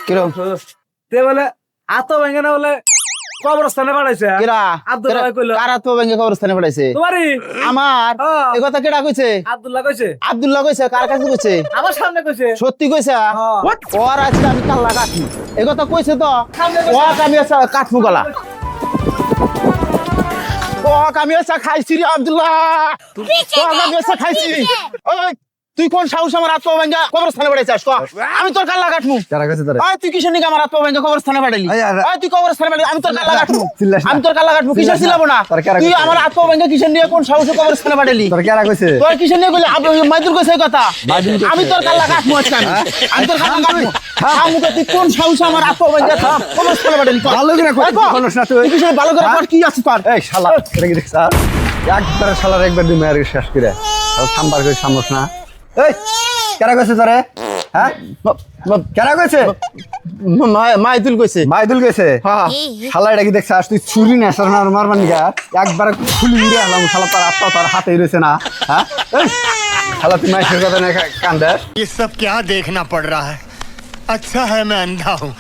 কিরম তে বলে আতো ভেঙে না বলে কবরস্থানে পাঠাইছে কিরা আব্দুল্লাহ কইলো কারা তো ব্যাংকে কবরস্থানে পড়াইছে তোমারই আমার হ্যাঁ। এই কথা কেডা কইছে আব্দুল্লাহ কইছে আব্দুল্লাহ কইছে কার কাছে কইছে আমার সামনে কইছে সত্যি কইছে হ্যাঁ। ওর আজকে আমি কাল্লা কাটমু এই কথা কইছে তো সামনে কইছে। ওক আমি আচ্ছা কাটমু গলা ওক আমি আচ্ছা খাইছি রে আব্দুল্লাহ ওক আমি আচ্ছা খাইছি ওই তুই কোন সাহস আমার আত্মা ভাঙ্গা কবরস্থানে পড়াইছিস ক আমি তোর কাল্লা কাটমু কারা কাছে তারে ওই তুই কিসের নিকে আমার আত্মা ভাঙ্গা কবরস্থানে পাঠাইলি এই আর- ওই তুই কবরস্থানে পাঠাইলি আমি তোর কাল্লা কাটমু চিল্লাস না। আমি তোর কাল্লা কাটমু কিসের চিল্লাস না। ছিলাবো না তোর কারা তুই কইছে? আমার আত্মা ভাঙ্গা কিসের নিয়ে কোন সাহসে কবরস্থানে পাঠাইলি তোর কারা কইছে তোর কিসের নিয়ে কইলি মাইদুর কইছে এই কথা মাইদুর কইছে। আমি তোর কাল্লা কাটমু আজকে আমি তোর কাল্লা কাটমু আমুকে তুই কোন সাহসে আমার আত্মা ভাঙ্গা কবরস্থানে পাঠাইলি কর। ভালো করে কই এই কর। বলছ না তুই তুই কিসের ভালো করে কর কি আছে তোর এই শালা এটা কি দেখছ একবার শালার একবার দুই মেয়ের শেষ করে সাম্বার করে সামস না এই কারা কইছে তোরে হ্যাঁ কারা কইছে মাইদুল কইছে মাইদুল গেছে হ্যাঁ শালা এটা কি দেখছ তুই চুরি না সর না মারবার নিগা একবার খুলি উড়ে আলাম শালা তার আত্মা তার হাতেই রয়েছে না হ্যাঁ এই শালা তুই মাইশের কথা না কান্দাস ये सब क्या देखना पड़ रहा है अच्छा है मैं अंधा हूँ